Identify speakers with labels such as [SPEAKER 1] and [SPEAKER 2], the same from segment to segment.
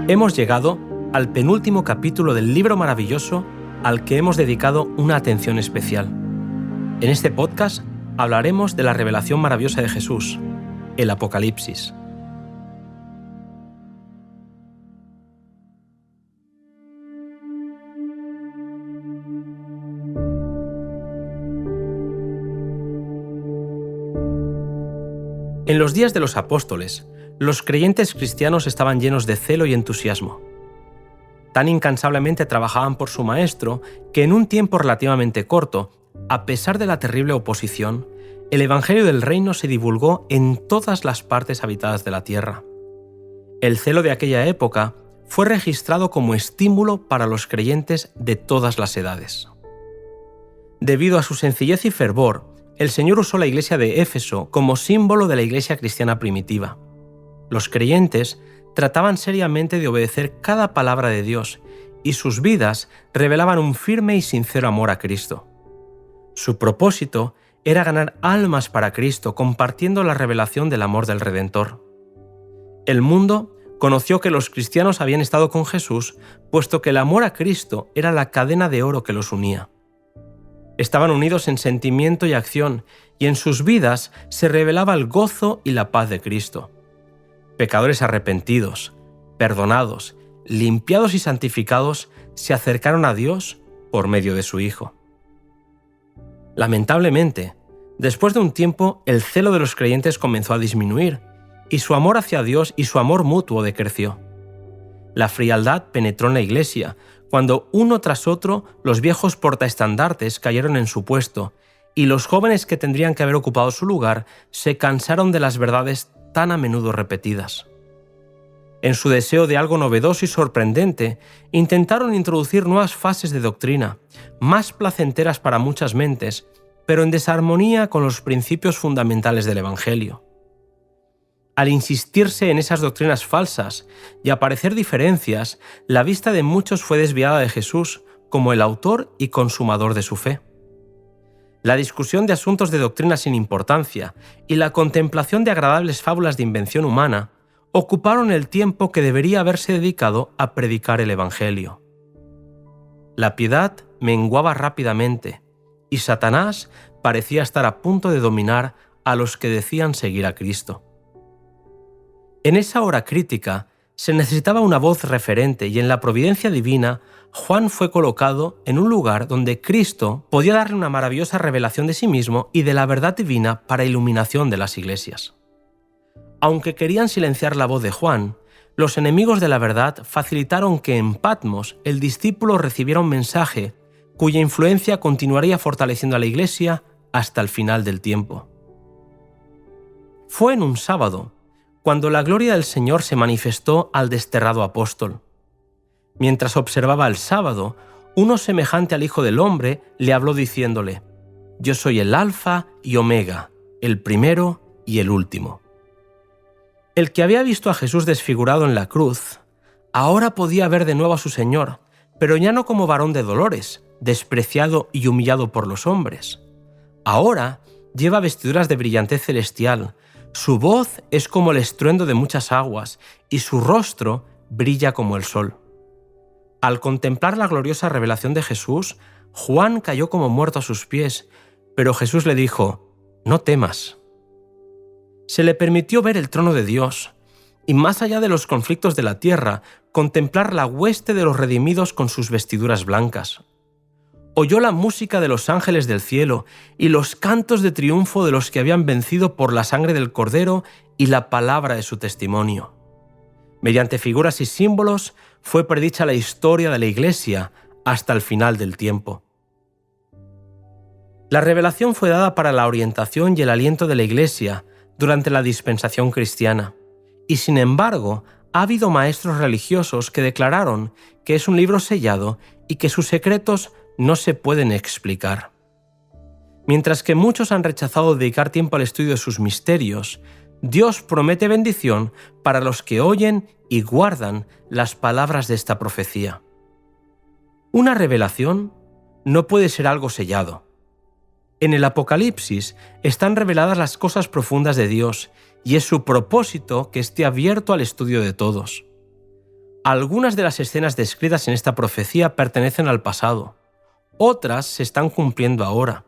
[SPEAKER 1] Hemos llegado al penúltimo capítulo del libro maravilloso al que hemos dedicado una atención especial. En este podcast hablaremos de la revelación maravillosa de Jesús, el Apocalipsis. En los días de los apóstoles, los creyentes cristianos estaban llenos de celo y entusiasmo. Tan incansablemente trabajaban por su Maestro que en un tiempo relativamente corto, a pesar de la terrible oposición, el Evangelio del Reino se divulgó en todas las partes habitadas de la tierra. El celo de aquella época fue registrado como estímulo para los creyentes de todas las edades. Debido a su sencillez y fervor, el Señor usó la iglesia de Éfeso como símbolo de la iglesia cristiana primitiva. Los creyentes trataban seriamente de obedecer cada palabra de Dios y sus vidas revelaban un firme y sincero amor a Cristo. Su propósito era ganar almas para Cristo compartiendo la revelación del amor del Redentor. El mundo conoció que los cristianos habían estado con Jesús, puesto que el amor a Cristo era la cadena de oro que los unía. Estaban unidos en sentimiento y acción, y en sus vidas se revelaba el gozo y la paz de Cristo. Pecadores arrepentidos, perdonados, limpiados y santificados se acercaron a Dios por medio de su Hijo. Lamentablemente, después de un tiempo, el celo de los creyentes comenzó a disminuir, y su amor hacia Dios y su amor mutuo decreció. La frialdad penetró en la iglesia, cuando uno tras otro los viejos portaestandartes cayeron en su puesto, y los jóvenes que tendrían que haber ocupado su lugar se cansaron de las verdades tan a menudo repetidas. En su deseo de algo novedoso y sorprendente, intentaron introducir nuevas fases de doctrina, más placenteras para muchas mentes, pero en desarmonía con los principios fundamentales del Evangelio. Al insistirse en esas doctrinas falsas y aparecer diferencias, la vista de muchos fue desviada de Jesús como el autor y consumador de su fe. La discusión de asuntos de doctrina sin importancia y la contemplación de agradables fábulas de invención humana ocuparon el tiempo que debería haberse dedicado a predicar el Evangelio. La piedad menguaba rápidamente y Satanás parecía estar a punto de dominar a los que decían seguir a Cristo. En esa hora crítica se necesitaba una voz referente y en la providencia divina Juan fue colocado en un lugar donde Cristo podía darle una maravillosa revelación de sí mismo y de la verdad divina para iluminación de las iglesias. Aunque querían silenciar la voz de Juan, los enemigos de la verdad facilitaron que en Patmos el discípulo recibiera un mensaje cuya influencia continuaría fortaleciendo a la iglesia hasta el final del tiempo. Fue en un sábado cuando la gloria del Señor se manifestó al desterrado apóstol. Mientras observaba el sábado, uno semejante al Hijo del Hombre le habló diciéndole: «Yo soy el Alfa y Omega, el primero y el último». El que había visto a Jesús desfigurado en la cruz, ahora podía ver de nuevo a su Señor, pero ya no como varón de dolores, despreciado y humillado por los hombres. Ahora lleva vestiduras de brillantez celestial, su voz es como el estruendo de muchas aguas y su rostro brilla como el sol. Al contemplar la gloriosa revelación de Jesús, Juan cayó como muerto a sus pies, pero Jesús le dijo: «No temas». Se le permitió ver el trono de Dios y, más allá de los conflictos de la tierra, contemplar la hueste de los redimidos con sus vestiduras blancas. Oyó la música de los ángeles del cielo y los cantos de triunfo de los que habían vencido por la sangre del Cordero y la palabra de su testimonio. Mediante figuras y símbolos fue predicha la historia de la Iglesia hasta el final del tiempo. La revelación fue dada para la orientación y el aliento de la Iglesia durante la dispensación cristiana, y sin embargo ha habido maestros religiosos que declararon que es un libro sellado y que sus secretos no se pueden explicar. Mientras que muchos han rechazado dedicar tiempo al estudio de sus misterios, Dios promete bendición para los que oyen y guardan las palabras de esta profecía. Una revelación no puede ser algo sellado. En el Apocalipsis están reveladas las cosas profundas de Dios y es su propósito que esté abierto al estudio de todos. Algunas de las escenas descritas en esta profecía pertenecen al pasado, otras se están cumpliendo ahora.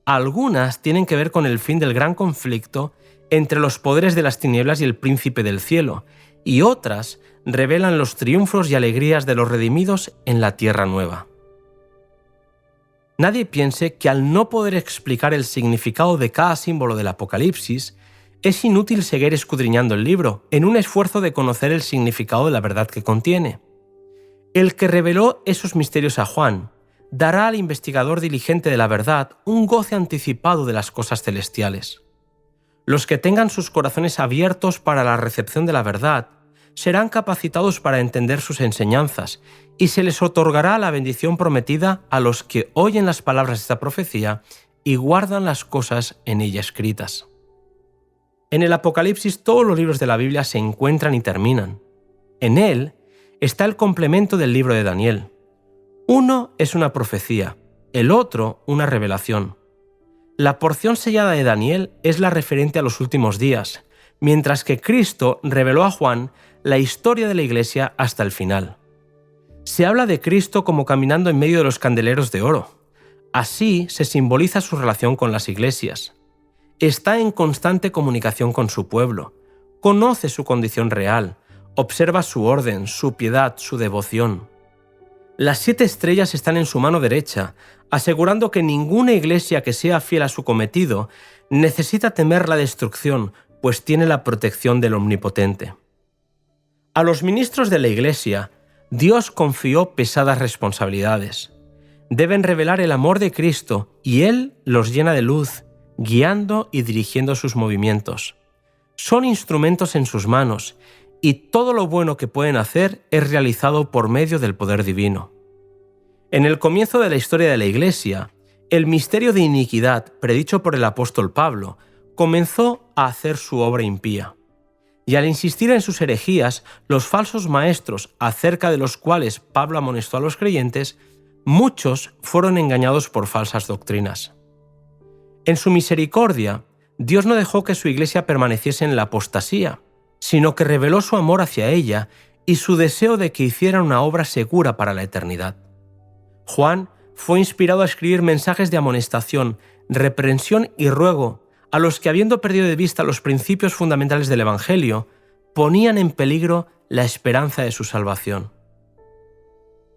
[SPEAKER 1] Algunas tienen que ver con el fin del gran conflicto entre los poderes de las tinieblas y el príncipe del cielo, y otras revelan los triunfos y alegrías de los redimidos en la tierra nueva. Nadie piense que al no poder explicar el significado de cada símbolo del Apocalipsis, es inútil seguir escudriñando el libro en un esfuerzo de conocer el significado de la verdad que contiene. El que reveló esos misterios a Juan dará al investigador diligente de la verdad un goce anticipado de las cosas celestiales. Los que tengan sus corazones abiertos para la recepción de la verdad serán capacitados para entender sus enseñanzas y se les otorgará la bendición prometida a los que oyen las palabras de esta profecía y guardan las cosas en ella escritas. En el Apocalipsis todos los libros de la Biblia se encuentran y terminan. En él está el complemento del libro de Daniel. Uno es una profecía, el otro una revelación. La porción sellada de Daniel es la referente a los últimos días, mientras que Cristo reveló a Juan la historia de la Iglesia hasta el final. Se habla de Cristo como caminando en medio de los candeleros de oro. Así se simboliza su relación con las iglesias. Está en constante comunicación con su pueblo, conoce su condición real, observa su orden, su piedad, su devoción. Las 7 estrellas están en su mano derecha, asegurando que ninguna iglesia que sea fiel a su cometido necesita temer la destrucción, pues tiene la protección del Omnipotente. A los ministros de la iglesia, Dios confió pesadas responsabilidades. Deben revelar el amor de Cristo y Él los llena de luz, guiando y dirigiendo sus movimientos. Son instrumentos en sus manos y todo lo bueno que pueden hacer es realizado por medio del poder divino. En el comienzo de la historia de la Iglesia, el misterio de iniquidad predicho por el apóstol Pablo comenzó a hacer su obra impía. Y al insistir en sus herejías, los falsos maestros acerca de los cuales Pablo amonestó a los creyentes, muchos fueron engañados por falsas doctrinas. En su misericordia, Dios no dejó que su iglesia permaneciese en la apostasía, sino que reveló su amor hacia ella y su deseo de que hiciera una obra segura para la eternidad. Juan fue inspirado a escribir mensajes de amonestación, reprensión y ruego a los que, habiendo perdido de vista los principios fundamentales del Evangelio, ponían en peligro la esperanza de su salvación.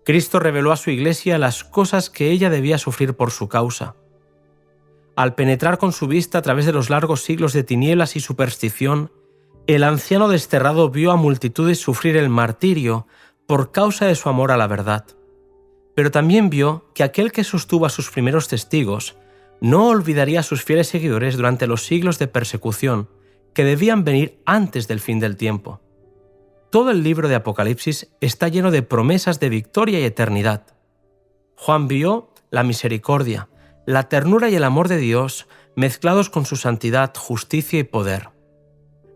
[SPEAKER 1] Cristo reveló a su iglesia las cosas que ella debía sufrir por su causa. Al penetrar con su vista a través de los largos siglos de tinieblas y superstición, el anciano desterrado vio a multitudes sufrir el martirio por causa de su amor a la verdad. Pero también vio que aquel que sostuvo a sus primeros testigos no olvidaría a sus fieles seguidores durante los siglos de persecución que debían venir antes del fin del tiempo. Todo el libro de Apocalipsis está lleno de promesas de victoria y eternidad. Juan vio la misericordia, la ternura y el amor de Dios mezclados con su santidad, justicia y poder.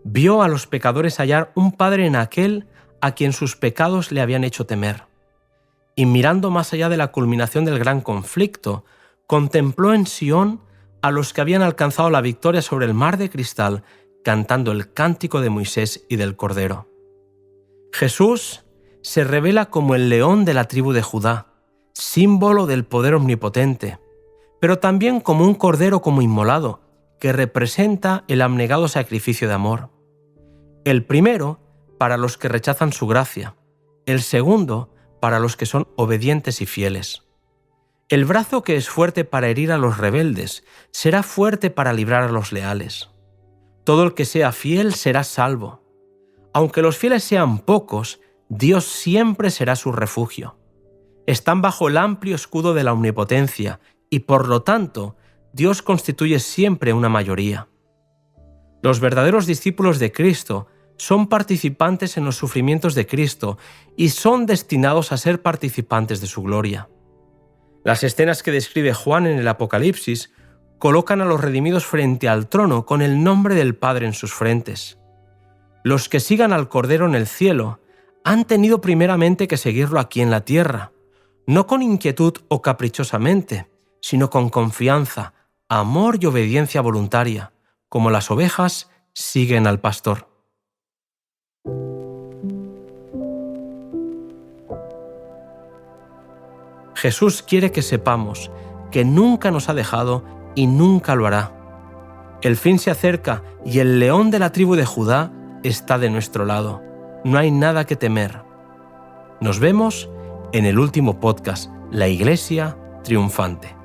[SPEAKER 1] Vio a los pecadores hallar un Padre en aquel a quien sus pecados le habían hecho temer. Y mirando más allá de la culminación del gran conflicto, contempló en Sión a los que habían alcanzado la victoria sobre el mar de cristal, cantando el cántico de Moisés y del Cordero. Jesús se revela como el león de la tribu de Judá, símbolo del poder omnipotente, pero también como un cordero como inmolado, que representa el abnegado sacrificio de amor. El primero para los que rechazan su gracia, el segundo para los que son obedientes y fieles. El brazo que es fuerte para herir a los rebeldes será fuerte para librar a los leales. Todo el que sea fiel será salvo. Aunque los fieles sean pocos, Dios siempre será su refugio. Están bajo el amplio escudo de la omnipotencia y, por lo tanto, Dios constituye siempre una mayoría. Los verdaderos discípulos de Cristo son participantes en los sufrimientos de Cristo y son destinados a ser participantes de su gloria. Las escenas que describe Juan en el Apocalipsis colocan a los redimidos frente al trono con el nombre del Padre en sus frentes. Los que sigan al Cordero en el cielo han tenido primeramente que seguirlo aquí en la tierra, no con inquietud o caprichosamente, sino con confianza, amor y obediencia voluntaria, como las ovejas siguen al pastor. Jesús quiere que sepamos que nunca nos ha dejado y nunca lo hará. El fin se acerca y el león de la tribu de Judá está de nuestro lado. No hay nada que temer. Nos vemos en el último podcast, La Iglesia Triunfante.